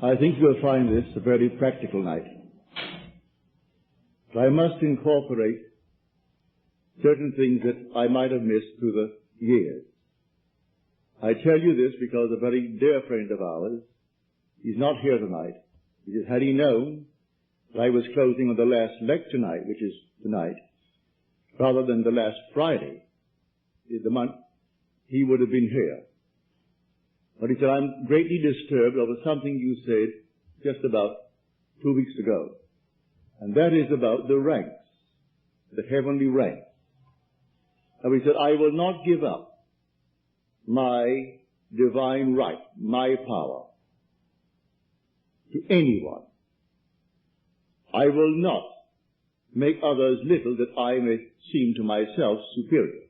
I think you'll find this a very practical night. But I must incorporate certain things that I might have missed through the years. I tell you this because a very dear friend of ours, he's not here tonight. Had he known that I was closing on the last lecture night, which is tonight, rather than the last Friday in the month, he would have been here. But he said, I'm greatly disturbed over something you said just about 2 weeks ago. And that is about the ranks, the heavenly ranks. And he said, I will not give up my divine right, my power, to anyone. I will not make others little that I may seem to myself superior.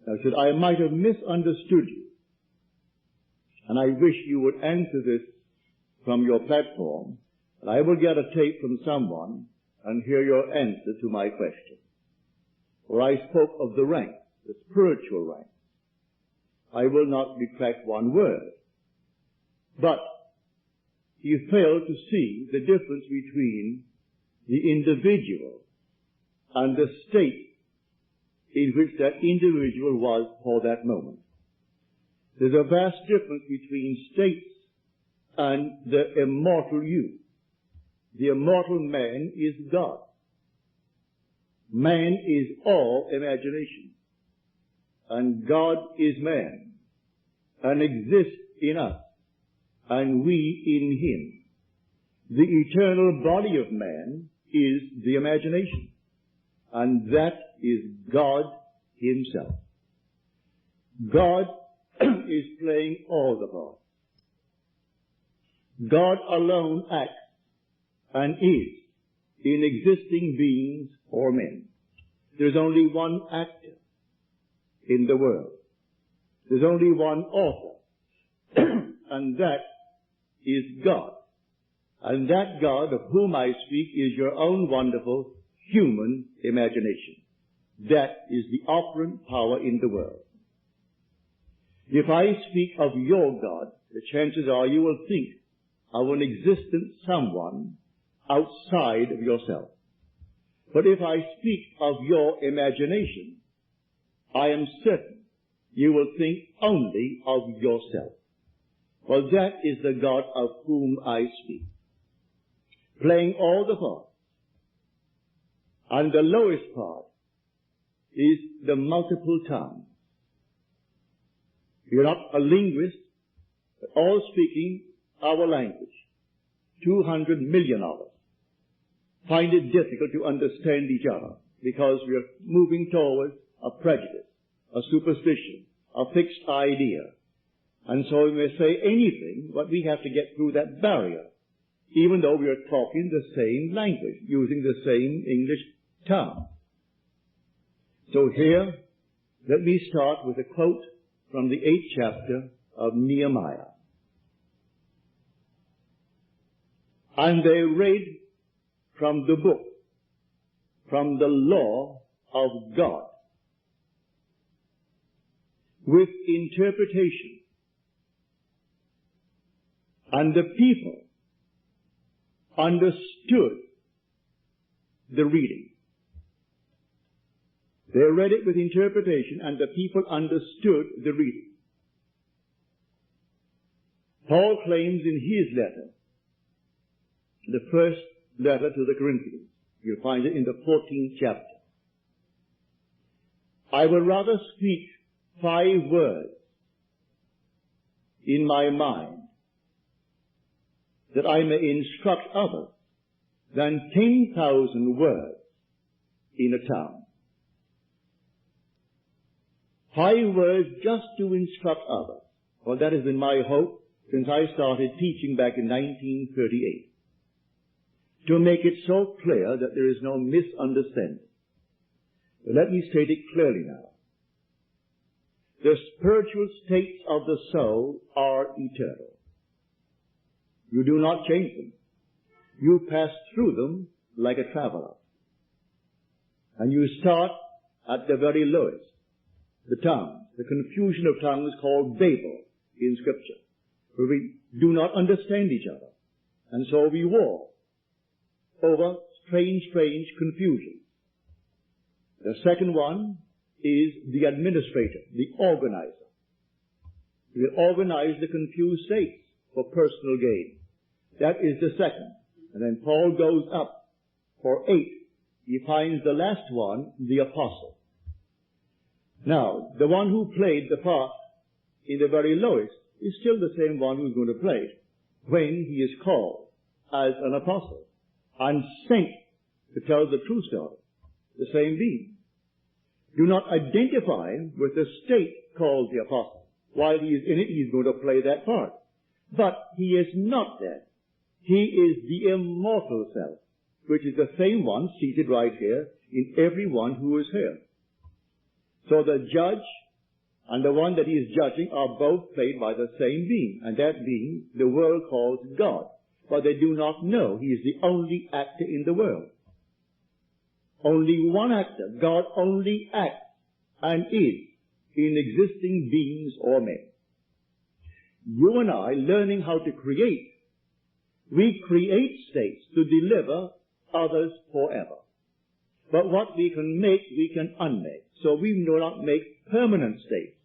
I said, I might have misunderstood you. And I wish you would answer this from your platform, and I will get a tape from someone and hear your answer to my question. For I spoke of the rank, the spiritual rank. I will not retract one word. But you failed to see the difference between the individual and the state in which that individual was for that moment. There's a vast difference between states and the immortal you. The immortal man is God. Man is all imagination. And God is man, and exists in us, and we in him. The eternal body of man is the imagination, and that is God himself. God is playing all the parts. God alone acts and is in existing beings or men. There's only one actor in the world. There's only one author, and that is God. And that God of whom I speak is your own wonderful human imagination. That is the operant power in the world. If I speak of your God, the chances are you will think of an existent someone outside of yourself. But if I speak of your imagination, I am certain you will think only of yourself. For that is the God of whom I speak, playing all the parts. And the lowest part is the multiple tongues. You're not a linguist, but all speaking our language. 200 million of us find it difficult to understand each other because we are moving towards a prejudice, a superstition, a fixed idea. And so we may say anything, but we have to get through that barrier, even though we are talking the same language, using the same English tongue. So here, let me start with a quote from the 8th chapter of Nehemiah. And they read from the book, from the law of God, with interpretation. And the people understood the reading. They read it with interpretation, and the people understood the reading. Paul claims in his letter, the first letter to the Corinthians, you'll find it in the 14th chapter, I will rather speak 5 words in my mind that I may instruct others than 10,000 words in a tongue. 5 words just to instruct others. Well, that has been my hope since I started teaching back in 1938. To make it so clear that there is no misunderstanding. But let me state it clearly now. The spiritual states of the soul are eternal. You do not change them. You pass through them like a traveler. And you start at the very lowest, the tongue, the confusion of tongues called Babel in Scripture. where we do not understand each other. And so we war over strange confusion. The second one is the administrator, the organizer. He will organize the confused states for personal gain. That is the second. And then Paul goes up for 8. He finds the last one, the apostle. Now, the one who played the part in the very lowest is still the same one who's going to play it when he is called as an apostle and sent to tell the true story, the same being. Do not identify him with the state called the apostle. While he is in it, he's going to play that part. But he is not that. He is the immortal self, which is the same one seated right here in everyone who is here. So the judge and the one that he is judging are both played by the same being, and that being the world calls God. But they do not know he is the only actor in the world. Only one actor. God only acts and is in existing beings or men. You and I, learning how to create, we create states to deliver others forever. But what we can make, we can unmake. So we do not make permanent states.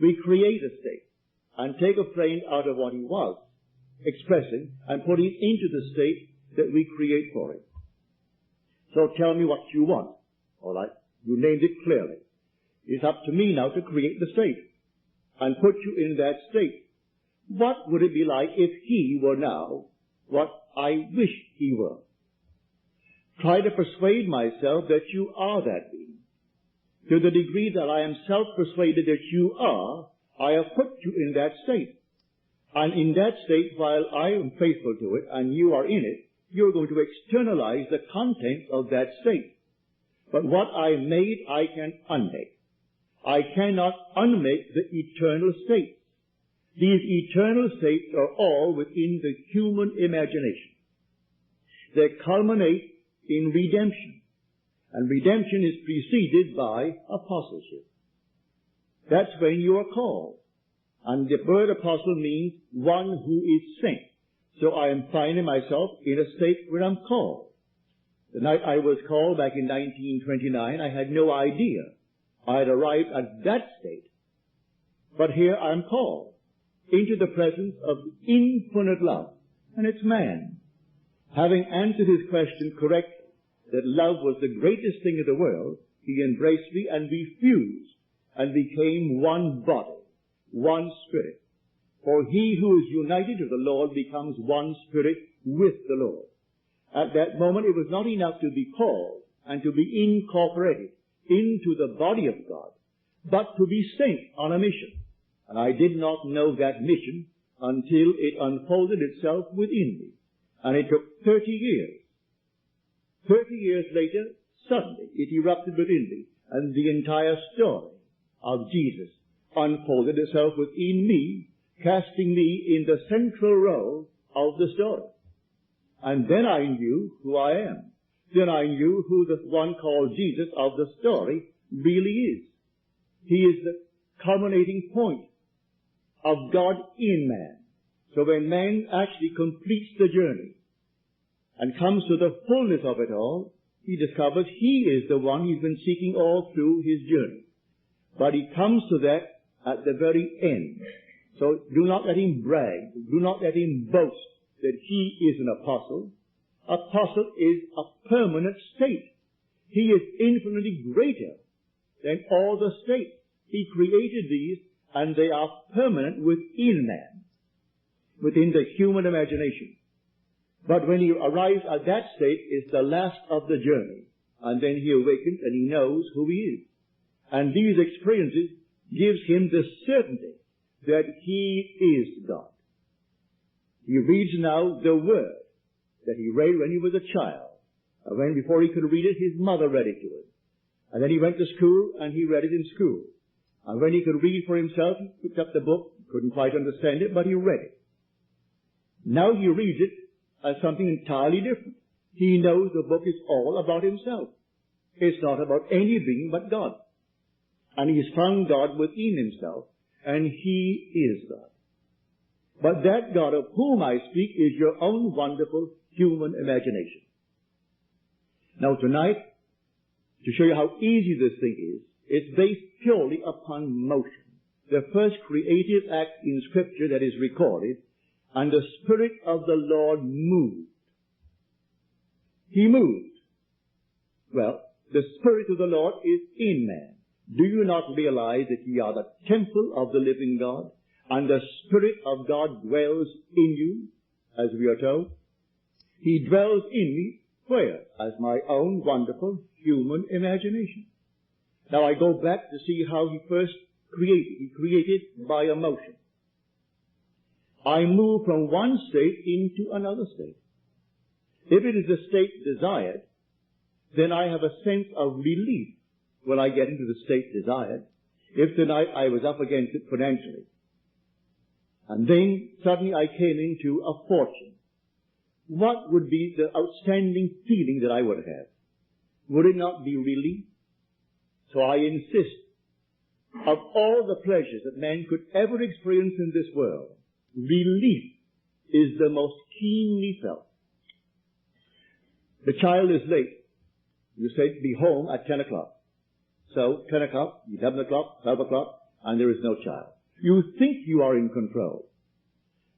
We create a state and take a friend out of what he was expressing and put it into the state that we create for him. So tell me what you want. All right, you named it clearly. It's up to me now to create the state and put you in that state. What would it be like if he were now what I wish he were? Try to persuade myself that you are that being. To the degree that I am self-persuaded that you are, I have put you in that state. And in that state, while I am faithful to it and you are in it, you're going to externalize the contents of that state. But what I made, I can unmake. I cannot unmake the eternal states. These eternal states are all within the human imagination. They culminate in redemption. And redemption is preceded by apostleship. That's when you are called. And the word apostle means one who is sent. So I am finding myself in a state where I'm called. The night I was called back in 1929, I had no idea I had arrived at that state. But here I'm called into the presence of infinite love. And it's man. Having answered his question correctly, that love was the greatest thing in the world, he embraced me and we fused and became one body, one spirit. For he who is united to the Lord becomes one spirit with the Lord. At that moment, it was not enough to be called and to be incorporated into the body of God, but to be sent on a mission. And I did not know that mission until it unfolded itself within me. And it took 30 years. 30 years later, suddenly it erupted within me, and the entire story of Jesus unfolded itself within me, casting me in the central role of the story. And then I knew who I am. Then I knew who the one called Jesus of the story really is. He is the culminating point of God in man. So when man actually completes the journey and comes to the fullness of it all, he discovers he is the one he's been seeking all through his journey. But he comes to that at the very end. So do not let him brag. Do not let him boast that he is an apostle. Apostle is a permanent state. He is infinitely greater than all the states. He created these, and they are permanent within man, within the human imagination. But when he arrives at that state, it's the last of the journey. And then he awakens and he knows who he is. And these experiences gives him the certainty that he is God. He reads now the word that he read when he was a child. And when before he could read it, his mother read it to him. And then he went to school and he read it in school. And when he could read for himself, he picked up the book, couldn't quite understand it, but he read it. Now he reads it as something entirely different. He knows the book is all about himself. It's not about any being but God. And he's found God within himself, and he is God. But that God of whom I speak is your own wonderful human imagination. Now tonight, to show you how easy this thing is, it's based purely upon motion. The first creative act in Scripture that is recorded, and the Spirit of the Lord moved. He moved. Well, the Spirit of the Lord is in man. Do you not realize that ye are the temple of the living God, and the Spirit of God dwells in you, as we are told? He dwells in me, where? As my own wonderful human imagination. Now I go back to see how he first created. He created by emotion. I move from one state into another state. If it is a state desired, then I have a sense of relief when I get into the state desired. If tonight I was up against it financially, and then suddenly I came into a fortune, what would be the outstanding feeling that I would have? Would it not be relief? So I insist, of all the pleasures that man could ever experience in this world, relief is the most keenly felt. The child is late. You say, be home at 10 o'clock. So, 10 o'clock, 11 o'clock, 12 o'clock, and there is no child. You think you are in control.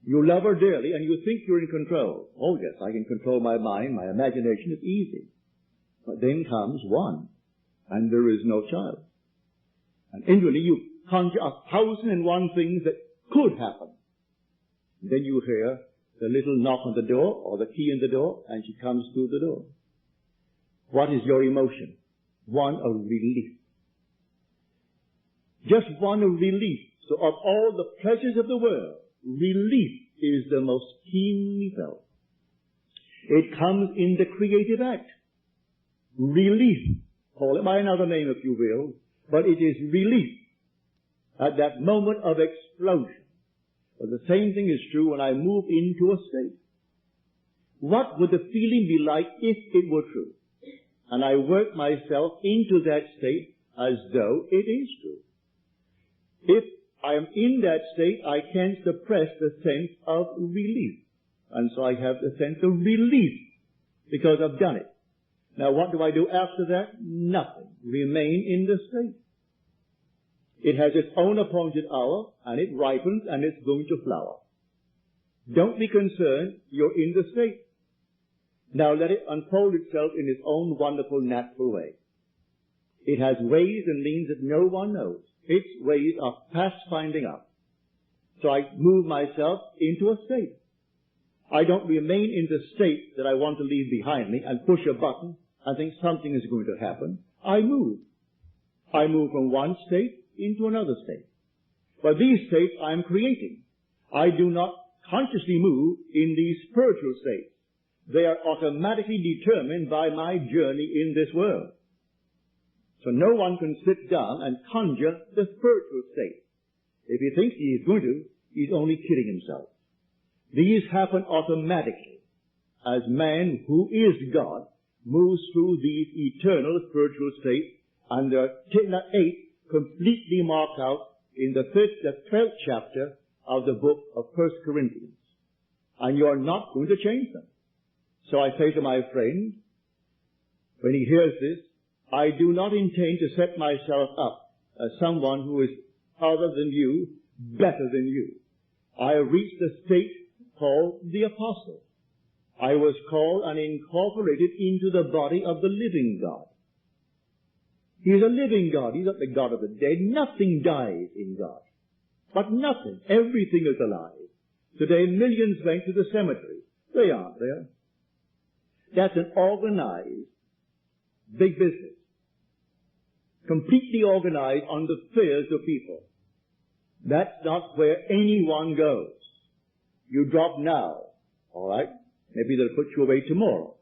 You love her dearly, and you think you're in control. Oh yes, I can control my mind, my imagination is easy. But then comes one, and there is no child. And inwardly you conjure 1,001 things that could happen. And then you hear the little knock on the door, or the key in the door, and she comes through the door. What is your emotion? One of relief. Just one of relief. So of all the pleasures of the world, relief is the most keenly felt. It comes in the creative act. Relief. Call it by another name if you will, but it is relief at that moment of explosion. But the same thing is true when I move into a state. What would the feeling be like if it were true? And I work myself into that state as though it is true. If I am in that state, I can't suppress the sense of relief. And so I have the sense of relief because I've done it. Now what do I do after that? Nothing. Remain in the state. It has its own appointed hour, and it ripens, and it's going to flower. Don't be concerned, you're in the state. Now let it unfold itself in its own wonderful natural way. It has ways and means that no one knows. Its ways are past finding out. So I move myself into a state. I don't remain in the state that I want to leave behind me and push a button and think something is going to happen. I move. I move from one state into another state. But these states I am creating. I do not consciously move in these spiritual states. They are automatically determined by my journey in this world. So no one can sit down and conjure the spiritual state. If he thinks he is going to, he's only kidding himself. These happen automatically as man, who is God, moves through these eternal spiritual states, and there are 8 completely marked out in the 12th chapter of the book of 1 Corinthians. And you are not going to change them. So I say to my friend, when he hears this, I do not intend to set myself up as someone who is other than you, better than you. I have reached the state called the apostle. I was called and incorporated into the body of the living God. He is a living God. He's not the God of the dead. Nothing dies in God. But nothing. Everything is alive. Today millions went to the cemetery. They aren't there. That's an organized big business. Completely organized on the fears of people. That's not where anyone goes. You drop now, all right? Maybe they'll put you away tomorrow.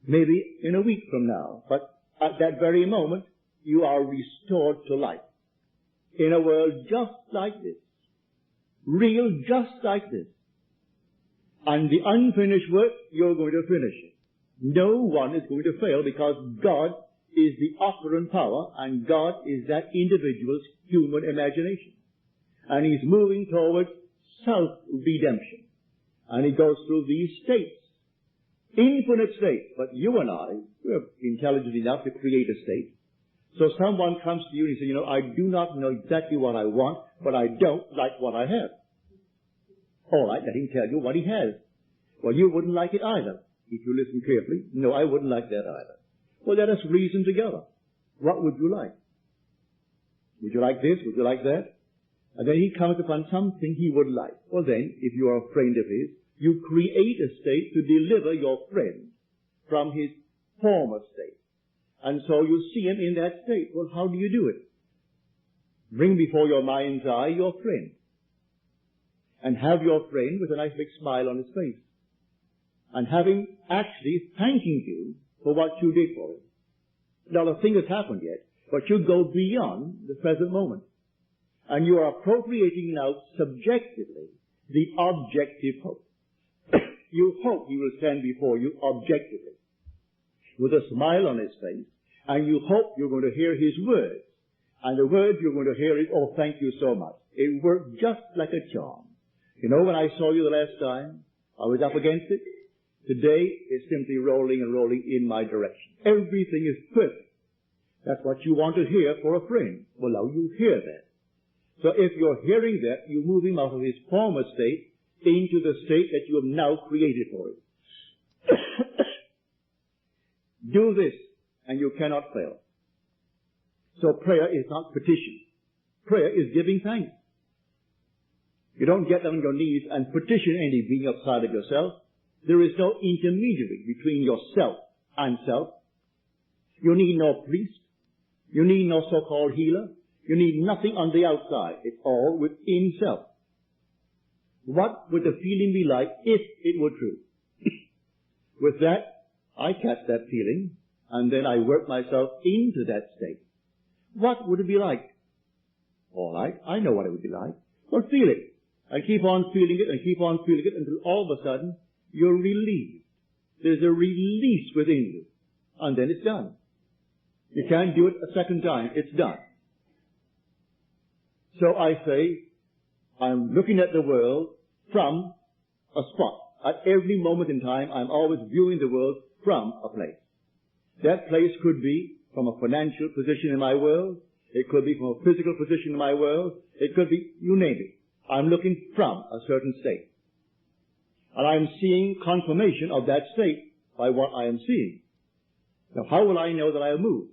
Maybe in a week from now. But at that very moment, you are restored to life. In a world just like this. Real just like this. And the unfinished work, you're going to finish it. No one is going to fail because God is the operant power and God is that individual's human imagination. And he's moving towards self-redemption. And it goes through these states, infinite states. But you and I, we're intelligent enough to create a state. So someone comes to you and says, I do not know exactly what I want, but I don't like what I have. All right, let him tell you what he has. Well, you wouldn't like it either, if you listen carefully. No, I wouldn't like that either. Well, let us reason together. What would you like? Would you like this? Would you like that? And then he comes upon something he would like. Well then, if you are a friend of his, you create a state to deliver your friend from his former state. And so you see him in that state. Well, how do you do it? Bring before your mind's eye your friend. And have your friend with a nice big smile on his face. And have him actually thanking you for what you did for him. Now, the thing has happened yet, but you go beyond the present moment. And you are appropriating now subjectively the objective hope. You hope he will stand before you objectively with a smile on his face, and you hope you're going to hear his words. And the words you're going to hear is, oh, thank you so much. It worked just like a charm. When I saw you the last time, I was up against it. Today, it's simply rolling and rolling in my direction. Everything is perfect. That's what you want to hear for a friend. Well, now you hear that. So if you're hearing that, you move him out of his former state into the state that you have now created for him. Do this, and you cannot fail. So prayer is not petition. Prayer is giving thanks. You don't get on your knees and petition any being outside of yourself. There is no intermediary between yourself and self. You need no priest. You need no so-called healer. You need nothing on the outside. It's all within self. What would the feeling be like if it were true? With that, I catch that feeling, and then I work myself into that state. What would it be like? All right, I know what it would be like. Well, feel it. And keep on feeling it and keep on feeling it until all of a sudden you're relieved. There's a release within you. And then it's done. You can't do it a second time. It's done. So I say, I'm looking at the world from a spot. At every moment in time, I'm always viewing the world from a place. That place could be from a financial position in my world. It could be from a physical position in my world. It could be, you name it. I'm looking from a certain state. And I'm seeing confirmation of that state by what I am seeing. Now, how will I know that I have moved?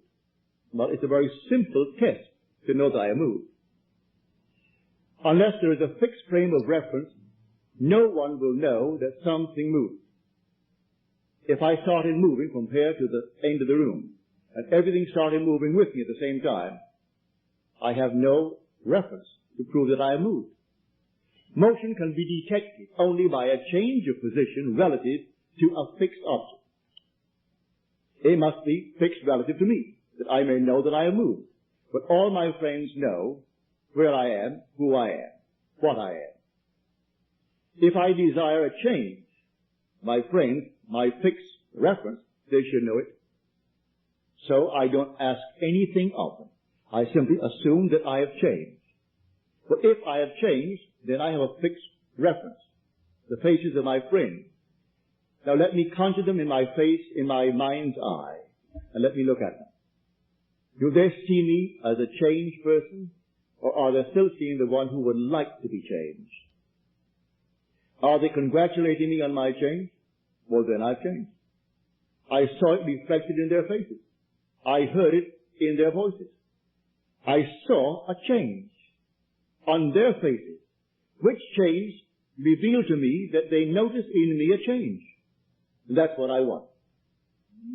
Well, it's a very simple test to know that I have moved. Unless there is a fixed frame of reference, no one will know that something moved. If I started moving from here to the end of the room, and everything started moving with me at the same time, I have no reference to prove that I have moved. Motion can be detected only by a change of position relative to a fixed object. It must be fixed relative to me, that I may know that I have moved. But all my friends know where I am, who I am, what I am. If I desire a change, my friends, my fixed reference, they should know it. So I don't ask anything of them. I simply assume that I have changed. But if I have changed, then I have a fixed reference. The faces of my friends. Now let me conjure them in my face, in my mind's eye, and let me look at them. Do they see me as a changed person, or are they still seeing the one who would like to be changed? Are they congratulating me on my change? Well, then I've changed. I saw it reflected in their faces. I heard it in their voices. I saw a change on their faces, which change revealed to me that they noticed in me a change. That's what I want.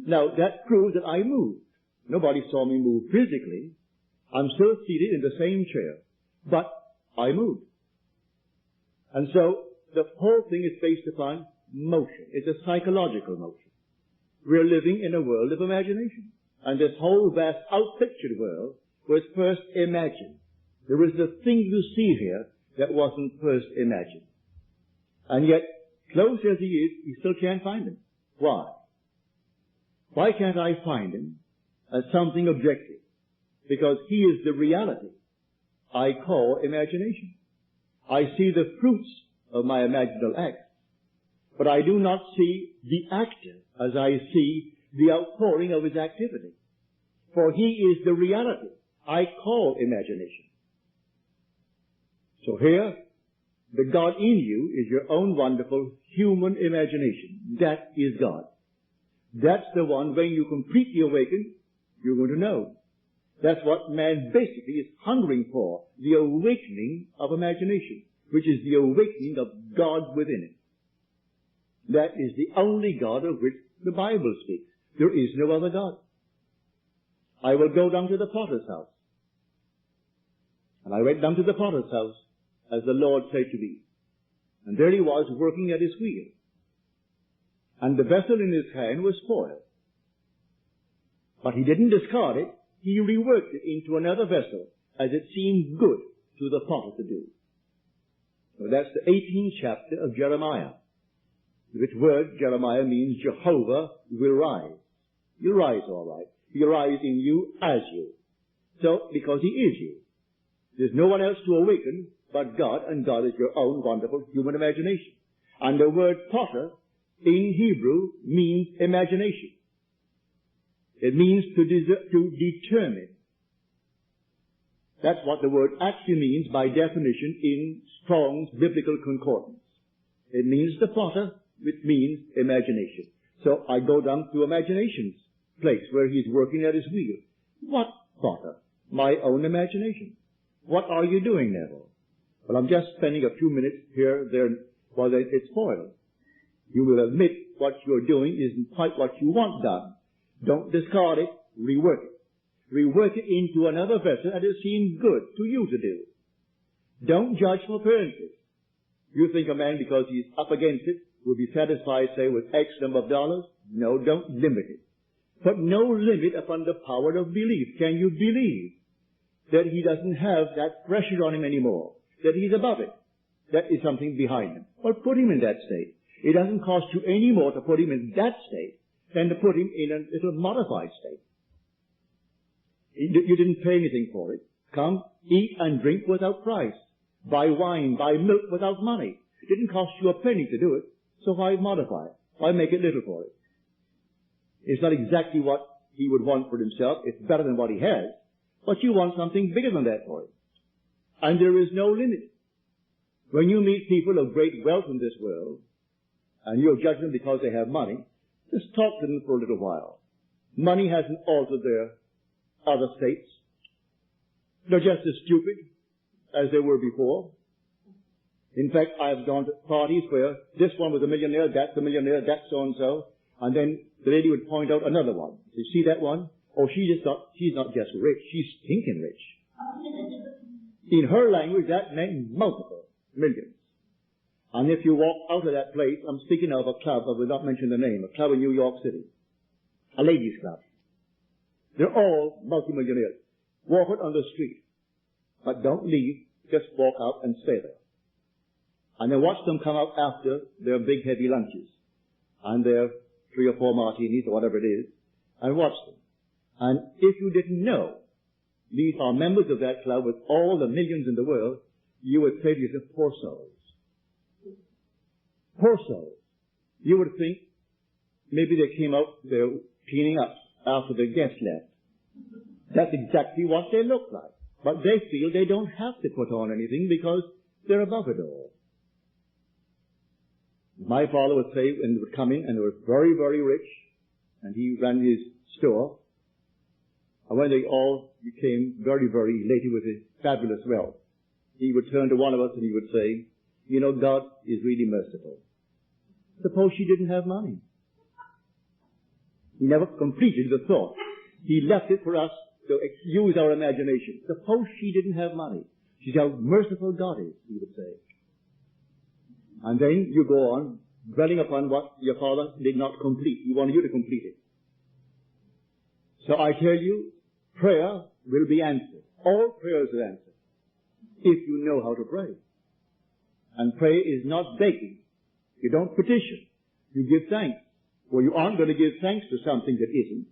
Now, that proves that I moved. Nobody saw me move physically. I'm still seated in the same chair, but I moved. And so, the whole thing is based upon motion. It's a psychological motion. We're living in a world of imagination. And this whole vast out-pictured world was first imagined. There is the thing you see here that wasn't first imagined. And yet, close as he is, you still can't find him. Why? Why can't I find him as something objective? Because he is the reality I call imagination. I see the fruits of my imaginal acts, but I do not see the actor as I see the outpouring of his activity. For he is the reality I call imagination. So here, the God in you is your own wonderful human imagination. That is God. That's the one, when you completely awaken, you're going to know. That's what man basically is hungering for, the awakening of imagination, which is the awakening of God within it. That is the only God of which the Bible speaks. There is no other God. I will go down to the potter's house. And I went down to the potter's house, as the Lord said to me. And there he was working at his wheel. And the vessel in his hand was spoiled. But he didn't discard it. He reworked it into another vessel, as it seemed good to the potter to do. So that's the 18th chapter of Jeremiah. Which word, Jeremiah, means Jehovah will rise. You'll rise all right. He'll rise in you as you. So, because he is you. There's no one else to awaken but God, and God is your own wonderful human imagination. And the word potter in Hebrew means imagination. It means to determine. That's what the word actually means by definition in Strong's Biblical Concordance. It means the potter, which means imagination. So I go down to imagination's place where he's working at his wheel. What potter? My own imagination. What are you doing, Neville? Well, I'm just spending a few minutes here, there, while it's spoiled. You will admit what you're doing isn't quite what you want done. Don't discard it, rework it. Rework it into another vessel that it seems good to you to do. Don't judge from appearances. You think a man, because he's up against it, will be satisfied, say, with X number of dollars? No, don't limit it. Put no limit upon the power of belief. Can you believe that he doesn't have that pressure on him anymore? That he's above it? That is something behind him. Well, put him in that state. It doesn't cost you any more to put him in that state than to put him in a little modified state. You didn't pay anything for it. Come, eat and drink without price. Buy wine, buy milk without money. It didn't cost you a penny to do it, so why modify it? Why make it little for it? It's not exactly what he would want for himself. It's better than what he has. But you want something bigger than that for him. And there is no limit. When you meet people of great wealth in this world, and you'll judge them because they have money, just talk to them for a little while. Money hasn't altered their other states. They're just as stupid as they were before. In fact, I've gone to parties where this one was a millionaire, that's a millionaire, that's so-and-so, and then the lady would point out another one. You see that one? Oh, she's not just rich, she's stinking rich. In her language, that meant multiple millions. And if you walk out of that place, I'm speaking of a club, I will not mention the name, a club in New York City, a ladies' club. They're all multimillionaires. Walk it on the street. But don't leave, just walk out and stay there. And then watch them come out after their big heavy lunches and their 3 or 4 martinis or whatever it is, and watch them. And if you didn't know these are members of that club with all the millions in the world, you would say to yourself, poor souls. Poor souls. You would think maybe they came out, they're cleaning up after the guests left. That's exactly what they look like. But they feel they don't have to put on anything because they're above it all. My father would say when they would come in and they were very, very rich, and he ran his store, and when they all became very, very elated with his fabulous wealth, he would turn to one of us and he would say, you know, God is really merciful. Suppose she didn't have money. He never completed the thought. He left it for us to use our imagination. Suppose she didn't have money. She's how merciful God is, he would say. And then you go on dwelling upon what your father did not complete. He wanted you to complete it. So I tell you, prayer will be answered. All prayers are answered if you know how to pray. And prayer is not begging. You don't petition. You give thanks. Well, you aren't going to give thanks to something that isn't.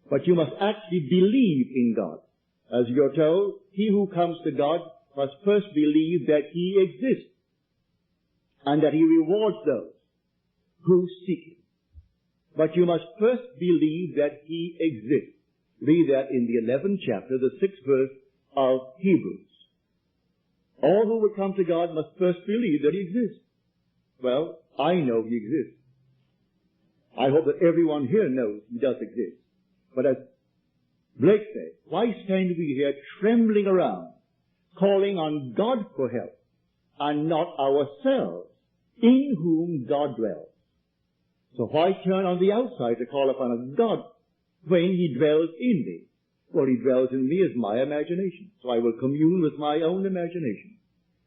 But you must actually believe in God. As you're told, he who comes to God must first believe that he exists and that he rewards those who seek him. But you must first believe that he exists. Read that in the 11th chapter, the 6th verse of Hebrews. All who would come to God must first believe that he exists. Well, I know he exists. I hope that everyone here knows he does exist. But as Blake said, why stand we here trembling around, calling on God for help, and not ourselves, in whom God dwells? So why turn on the outside to call upon a God when he dwells in me? Well, he dwells in me as my imagination. So I will commune with my own imagination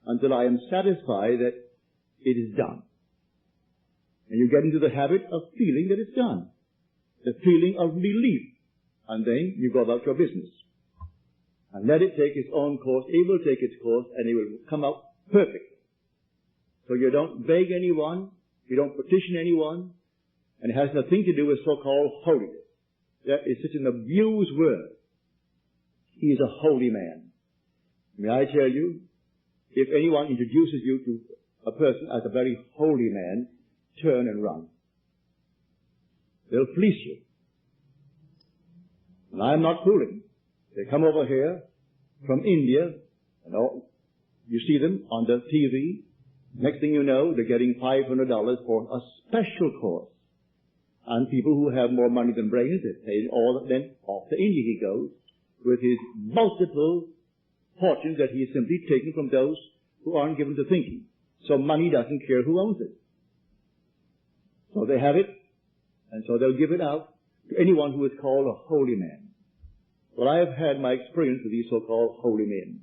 until I am satisfied that it is done. And you get into the habit of feeling that it's done. The feeling of relief. And then you go about your business. And let it take its own course. It will take its course and it will come out perfect. So you don't beg anyone. You don't petition anyone. And it has nothing to do with so-called holiness. That is such an abused word. He is a holy man. May I tell you, if anyone introduces you to a person as a very holy man, turn and run. They'll fleece you. And I'm not fooling. They come over here from India, and you see them on the TV. Next thing you know, they're getting $500 for a special course. And people who have more money than brains, they pay all of them. Off to India he goes with his multiple fortunes that he has simply taken from those who aren't given to thinking. So money doesn't care who owns it. So they have it, and so they'll give it out to anyone who is called a holy man. Well, I have had my experience with these so-called holy men.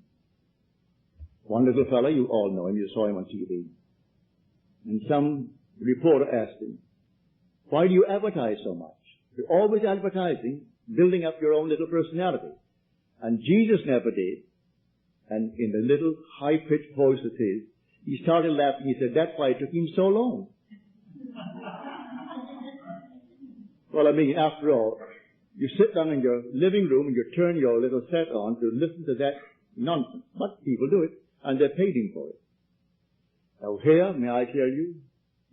One little fellow, you all know him, you saw him on TV. And some reporter asked him, why do you advertise so much? You're always advertising, building up your own little personality. And Jesus never did. And in the little high-pitched voice of his, he started laughing. He said, that's why it took him so long. Well, I mean, after all, you sit down in your living room and you turn your little set on to listen to that nonsense. But people do it, and they're paid him for it. Now here, may I tell you,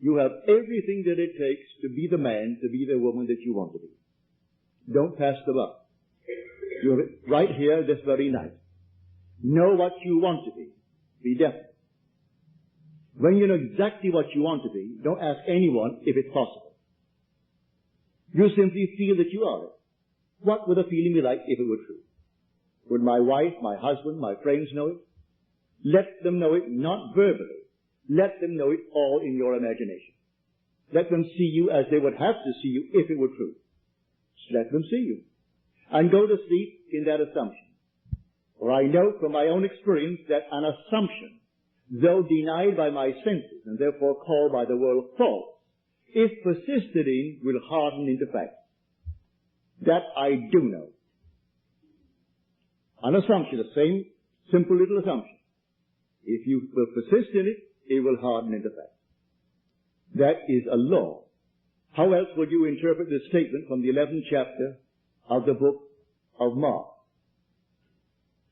you have everything that it takes to be the man, to be the woman that you want to be. Don't pass the buck. You have it right here this very night. Know what you want to be. Be definite. When you know exactly what you want to be, don't ask anyone if it's possible. You simply feel that you are it. What would the feeling be like if it were true? Would my wife, my husband, my friends know it? Let them know it, not verbally. Let them know it all in your imagination. Let them see you as they would have to see you if it were true. Just let them see you. And go to sleep in that assumption. For I know from my own experience that an assumption, though denied by my senses and therefore called by the world false, if persisted in, will harden into fact. That I do know. An assumption, the same simple little assumption. If you will persist in it, it will harden into fact. That is a law. How else would you interpret this statement from the 11th chapter of the book of Mark?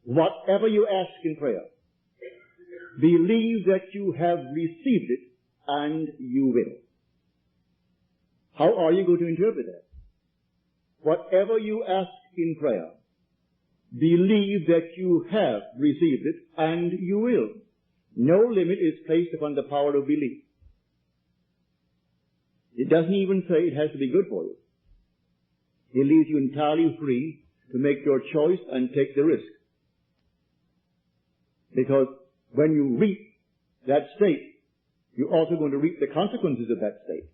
Whatever you ask in prayer, believe that you have received it, and you will. How are you going to interpret that? Whatever you ask in prayer, believe that you have received it, and you will. No limit is placed upon the power of belief. It doesn't even say it has to be good for you. It leaves you entirely free to make your choice and take the risk. Because when you reap that state, you're also going to reap the consequences of that state.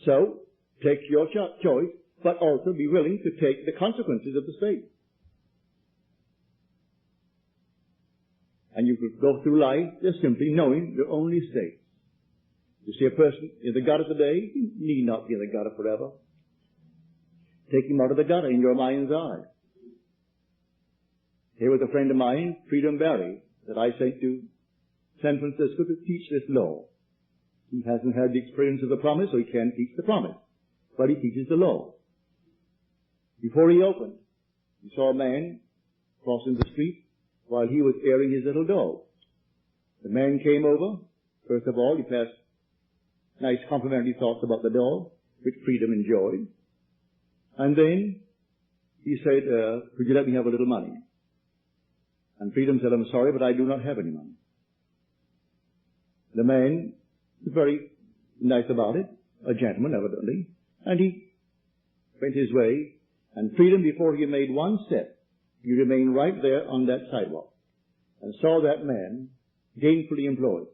So, take your choice, but also be willing to take the consequences of the state. And you could go through life just simply knowing your only state. You see a person in the gutter today, he need not be in the gutter forever. Take him out of the gutter in your mind's eye. Here was a friend of mine, Freedom Barry, that I sent to San Francisco to teach this law. He hasn't had the experience of the promise, so he can't teach the promise. But he teaches the law. Before he opened, he saw a man crossing the street while he was airing his little dog. The man came over. First of all, he passed nice complimentary thoughts about the dog, which Freedom enjoyed. And then he said, could you let me have a little money? And Freedom said, I'm sorry, but I do not have any money. The man was very nice about it, a gentleman evidently, and he went his way, and Freedom, before he made one step, he remained right there on that sidewalk and saw that man gainfully employed.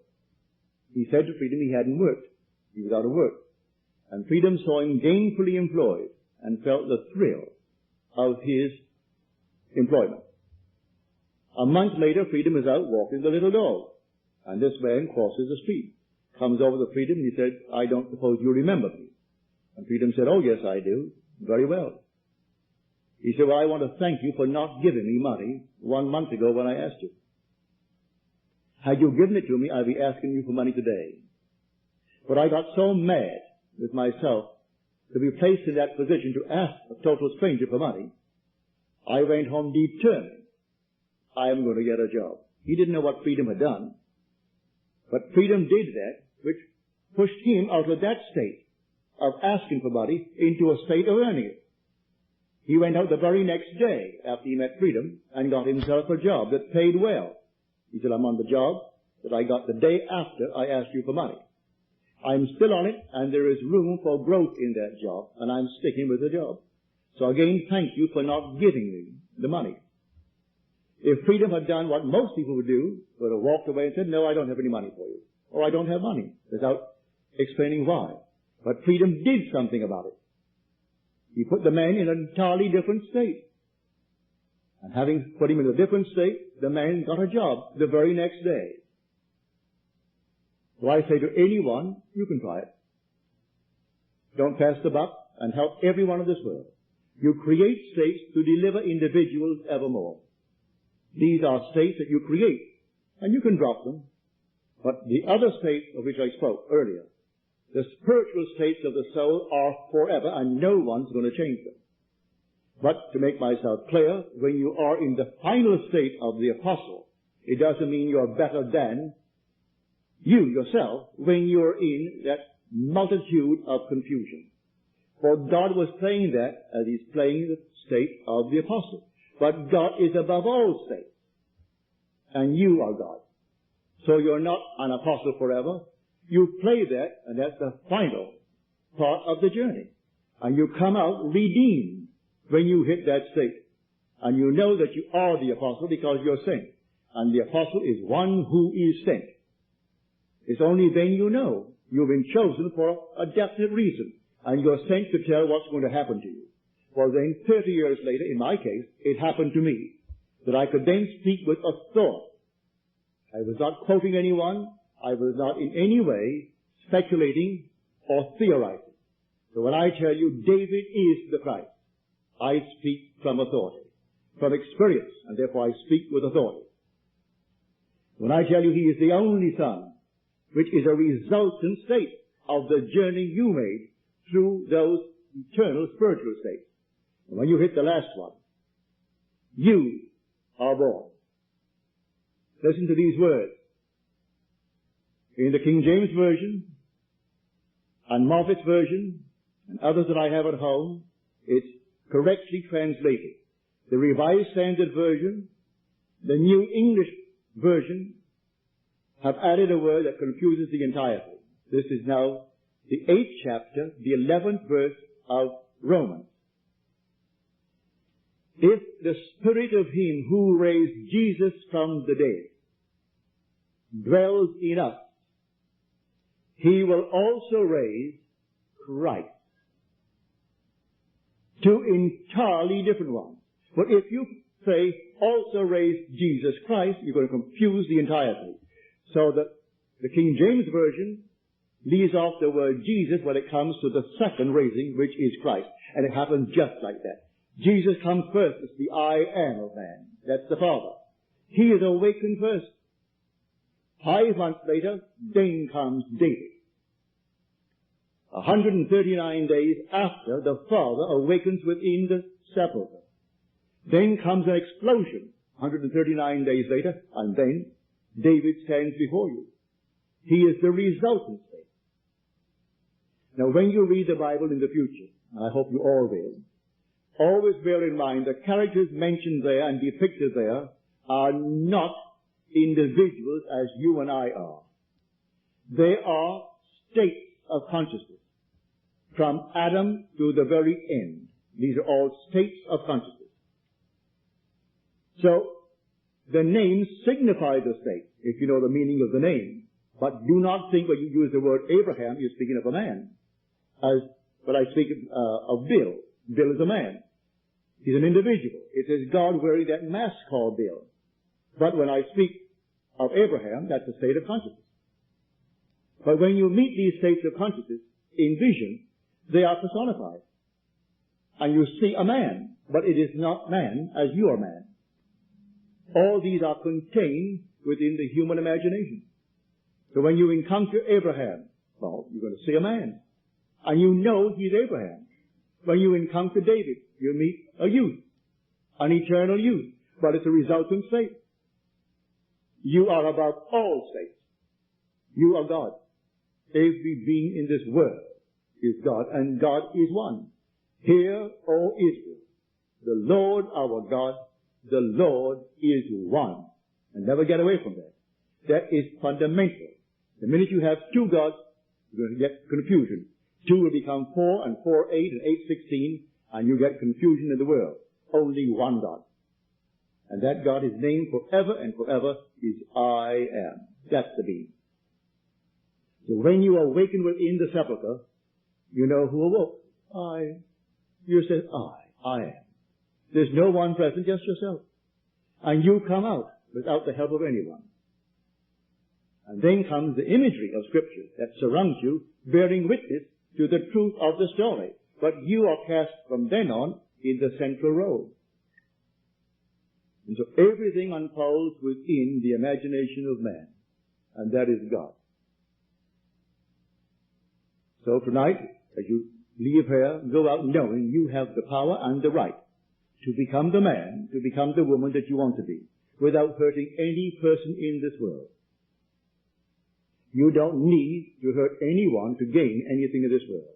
He said to Freedom he hadn't worked. He was out of work. And Freedom saw him gainfully employed and felt the thrill of his employment. A month later, Freedom is out walking the little dog, and this man crosses the street, comes over to Freedom, and he said, I don't suppose you remember me. And Freedom said, oh yes, I do. Very well. He said, well, I want to thank you for not giving me money 1 month ago when I asked you. Had you given it to me, I'd be asking you for money today. But I got so mad with myself to be placed in that position to ask a total stranger for money, I went home determined I am going to get a job. He didn't know what Freedom had done, but Freedom did that, which pushed him out of that state of asking for money into a state of earning it. He went out the very next day after he met Freedom and got himself a job that paid well. He said, I'm on the job that I got the day after I asked you for money. I'm still on it, and there is room for growth in that job, and I'm sticking with the job. So again, thank you for not giving me the money. If Freedom had done what most people would do, would have walked away and said, no, I don't have any money for you, or I don't have money, without explaining why. But Freedom did something about it. He put the man in an entirely different state. And having put him in a different state, the man got a job the very next day. So I say to anyone, you can try it. Don't pass the buck and help everyone in this world. You create states to deliver individuals evermore. These are states that you create, and you can drop them. But the other states of which I spoke earlier, the spiritual states of the soul are forever, and no one's going to change them. But to make myself clear, when you are in the final state of the apostle, it doesn't mean you're better than you yourself when you're in that multitude of confusion. For God was playing that as He's playing the state of the apostle. But God is above all states. And you are God. So you're not an apostle forever. You play that, and that's the final part of the journey. And you come out redeemed when you hit that state. And you know that you are the apostle because you're sent. And the apostle is one who is sent. It's only then you know you've been chosen for a definite reason. And you're sent to tell what's going to happen to you. Well then, 30 years later, in my case, it happened to me that I could then speak with authority. I was not quoting anyone. I was not in any way speculating or theorizing. So when I tell you David is the Christ, I speak from authority, from experience, and therefore I speak with authority. When I tell you he is the only Son, which is a resultant state of the journey you made through those eternal spiritual states. And when you hit the last one, you are born. Listen to these words. In the King James Version and Moffat's Version and others that I have at home, it's correctly translated. The Revised Standard Version, the New English Version have added a word that confuses the entire thing. This is now the 8th chapter, the 11th verse of Romans. If the Spirit of Him who raised Jesus from the dead dwells in us, He will also raise Christ. Two entirely different ones. But if you say also raise Jesus Christ, you're going to confuse the entire thing. So that the King James Version leaves off the word Jesus when it comes to the second raising, which is Christ. And it happens just like that. Jesus comes first. It's the I am of man. That's the Father. He is awakened first. 5 months later, then comes David. 139 days after the Father awakens within the sepulchre. Then comes an explosion. 139 days later, and then David stands before you. He is the resultant state. Now, when you read the Bible in the future, and I hope you all will, always bear in mind the characters mentioned there and depicted there are not individuals as you and I are. They are states of consciousness. From Adam to the very end. These are all states of consciousness. So, the names signify the state, if you know the meaning of the name. But do not think when you use the word Abraham, you're speaking of a man. As when I speak of Bill, Bill is a man. He's an individual. It is God wearing that mask called Bill. But when I speak of Abraham, that's a state of consciousness. But when you meet these states of consciousness in vision, they are personified. And you see a man, but it is not man as you are man. All these are contained within the human imagination. So when you encounter Abraham, well, you're going to see a man. And you know he's Abraham. When you encounter David, you meet a youth, an eternal youth. But it's a resultant state. You are above all states. You are God. Every being in this world is God, and God is one. Hear, O Israel, the Lord our God, the Lord is one. And never get away from that. That is fundamental. The minute you have two gods, you're going to get confusion. Two will become 4, and 4, 8, and 8, 16, and you get confusion in the world. Only one God. And that God is named forever and forever is I am. That's the being. So when you awaken within the sepulchre, you know who awoke. You say, I am. There's no one present, just yourself. And you come out without the help of anyone. And then comes the imagery of Scripture that surrounds you, bearing witness to the truth of the story. But you are cast from then on in the central role. And so everything unfolds within the imagination of man. And that is God. So tonight, as you leave here, go out knowing you have the power and the right to become the man, to become the woman that you want to be, without hurting any person in this world. You don't need to hurt anyone to gain anything in this world.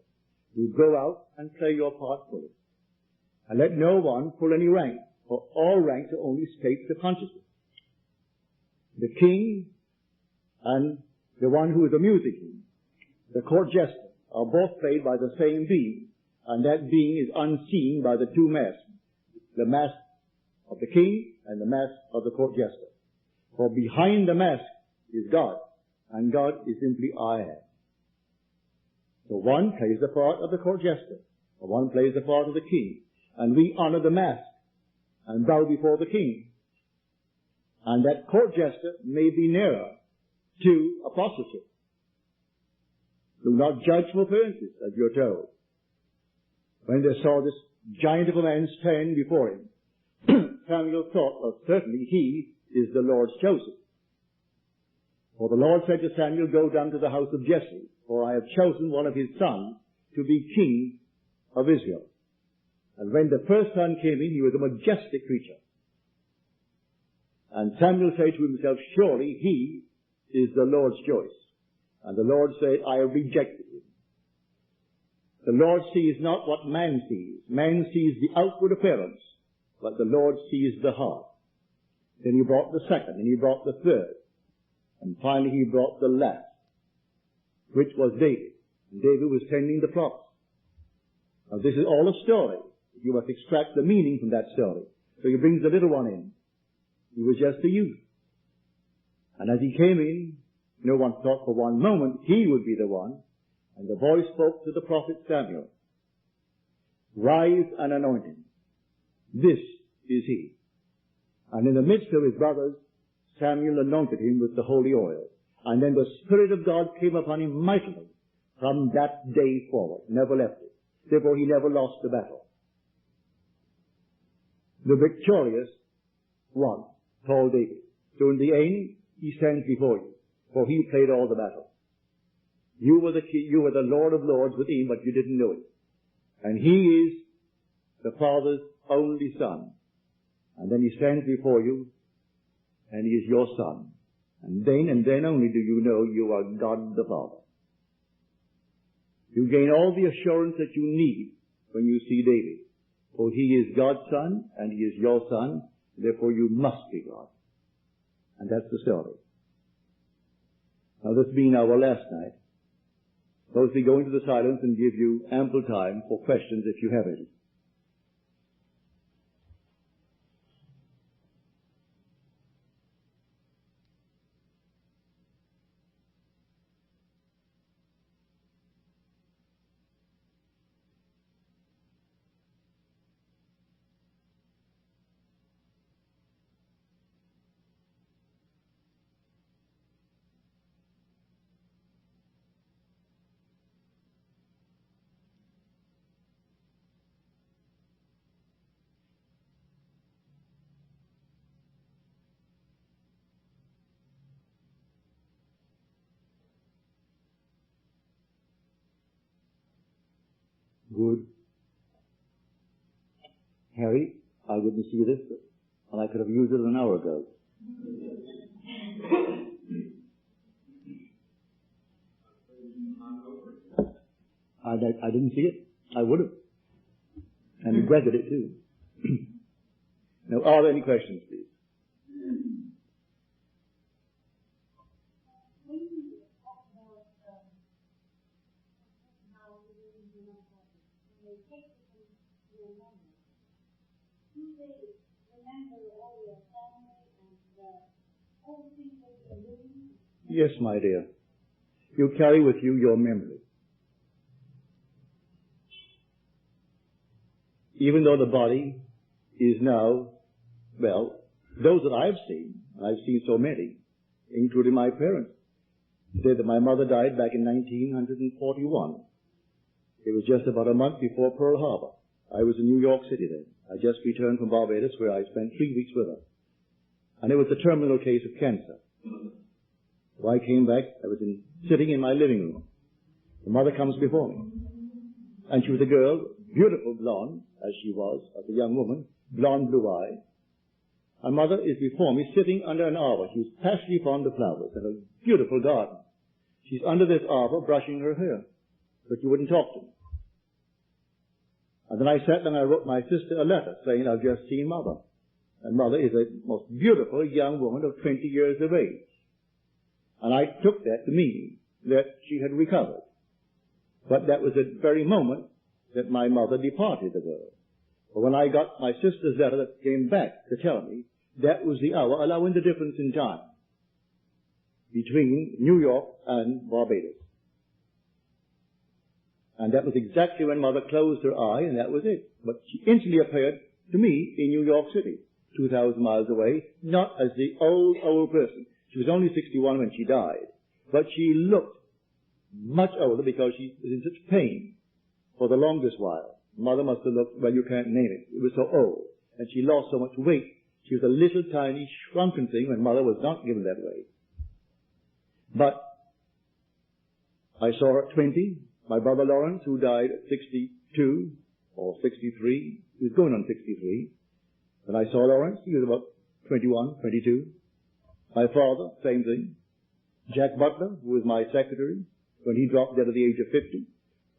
You go out and play your part fully. And let no one pull any rank, for all ranks are only states of consciousness. The king and the one who is a music king, the court jester, are both played by the same being, and that being is unseen by the two masks, the mask of the king and the mask of the court jester. For behind the mask is God, and God is simply I am. So one plays the part of the court jester, or one plays the part of the king, and we honor the mask and bow before the king. And that court jester may be nearer to apostleship. Do not judge from appearances, as you're told. When they saw this giant of a man stand before him, Samuel thought, well, certainly he is the Lord's chosen. For the Lord said to Samuel, go down to the house of Jesse, for I have chosen one of his sons to be king of Israel. And when the first son came in, he was a majestic creature. And Samuel said to himself, surely he is the Lord's choice. And the Lord said, I have rejected him. The Lord sees not what man sees. Man sees the outward appearance, but the Lord sees the heart. Then he brought the second, and he brought the third. And finally he brought the last, which was David. And David was tending the flocks. Now this is all a story. You must extract the meaning from that story. So he brings the little one in. He was just a youth. And as he came in, no one thought for one moment he would be the one. And the voice spoke to the prophet Samuel. Rise and anoint him. This is he. And in the midst of his brothers, Samuel anointed him with the holy oil. And then the Spirit of God came upon him mightily from that day forward. Never left it. Therefore he never lost the battle. The victorious one, called David. So in the end, he stands before you. For he played all the battle. You were the Lord of Lords within, but you didn't know it. And he is the Father's only Son. And then he stands before you and he is your son. And then only do you know you are God the Father. You gain all the assurance that you need when you see David. For he is God's son, and he is your son, therefore you must be God. And that's the story. Now this being our last night, suppose we go into the silence and give you ample time for questions if you have any. Good. Harry, I wouldn't see this, and I could have used it an hour ago. I didn't see it. I would have. And regretted it too. Now, are there any questions, please? Yes, my dear. You carry with you your memory. Even though the body is now, well, those that I've seen so many, including my parents, say that my mother died back in 1941. It was just about a month before Pearl Harbor. I was in New York City then. I just returned from Barbados, where I spent 3 weeks with her. And it was a terminal case of cancer. So I came back, I was sitting in my living room. The mother comes before me. And she was a girl, beautiful blonde, as she was, as a young woman, blonde blue eye. And mother is before me, sitting under an arbor. She was passionately fond of flowers and a beautiful garden. She's under this arbor brushing her hair. But she wouldn't talk to me. And then I sat and I wrote my sister a letter saying, I've just seen mother. And mother is a most beautiful young woman of 20 years of age. And I took that to mean that she had recovered. But that was the very moment that my mother departed the world. But when I got my sister's letter that came back to tell me, that was the hour, allowing the difference in time between New York and Barbados. And that was exactly when mother closed her eye, and that was it. But she instantly appeared to me in New York City, 2,000 miles away, not as the old person. She was only 61 when she died. But she looked much older because she was in such pain for the longest while. Mother must have looked, well, you can't name it. It was so old. And she lost so much weight. She was a little tiny shrunken thing when mother was not given that way. But I saw her at 20. My brother Lawrence, who died at 62 or 63, he was going on 63. When I saw Lawrence, he was about 21, 22. My father, same thing. Jack Butler, who was my secretary, when he dropped dead at the age of 50.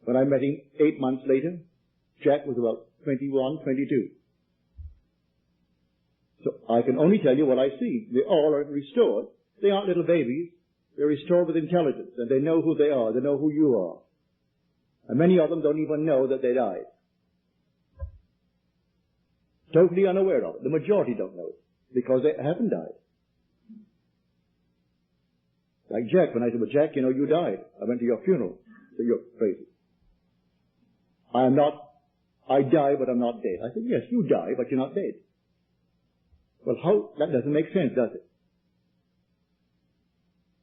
When I met him 8 months later, Jack was about 21, 22. So I can only tell you what I see. They all are restored. They aren't little babies. They're restored with intelligence, and they know who they are. They know who you are. And many of them don't even know that they died. Totally unaware of it. The majority don't know it, because they haven't died. Like Jack, when I said, well, Jack, you know, you died. I went to your funeral. So you're crazy. I die, but I'm not dead. I said, yes, you die, but you're not dead. Well, that doesn't make sense, does it?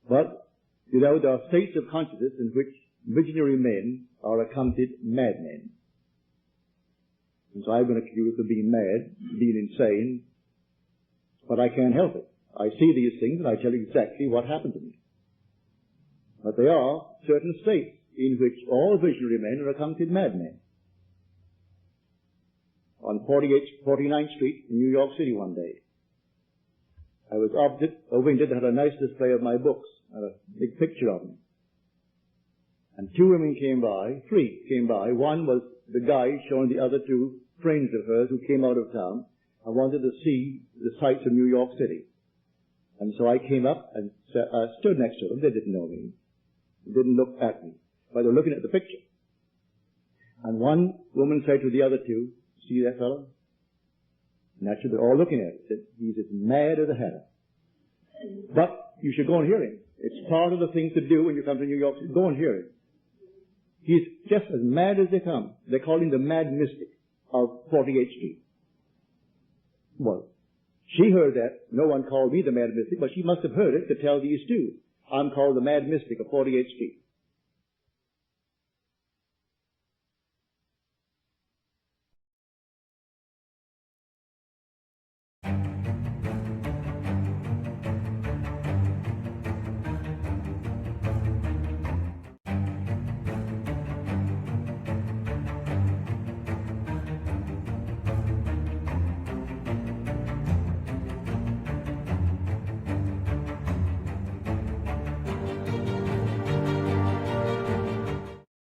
But, you know, there are states of consciousness in which visionary men are accounted madmen. And so I'm going to accuse of being mad, being insane, but I can't help it. I see these things and I tell you exactly what happened to me. But there are certain states in which all visionary men are accounted madmen. On 49th Street in New York City one day, I was opposite a window that had a nice display of my books and a big picture of me. And two women came by, three came by. One was the guide showing the other two friends of hers who came out of town and wanted to see the sights of New York City. And so I came up and stood next to them. They didn't know me. They didn't look at me. But they were looking at the picture. And one woman said to the other two, "See that fellow?" Naturally, they're all looking at him. Said, "He's as mad as a hatter. But you should go and hear him. It's part of the thing to do when you come to New York City. Go and hear him. He's just as mad as they come. They call him the mad mystic of 48th Street. Well, she heard that. No one called me the mad mystic, but she must have heard it to tell these two. I'm called the mad mystic of 48th Street.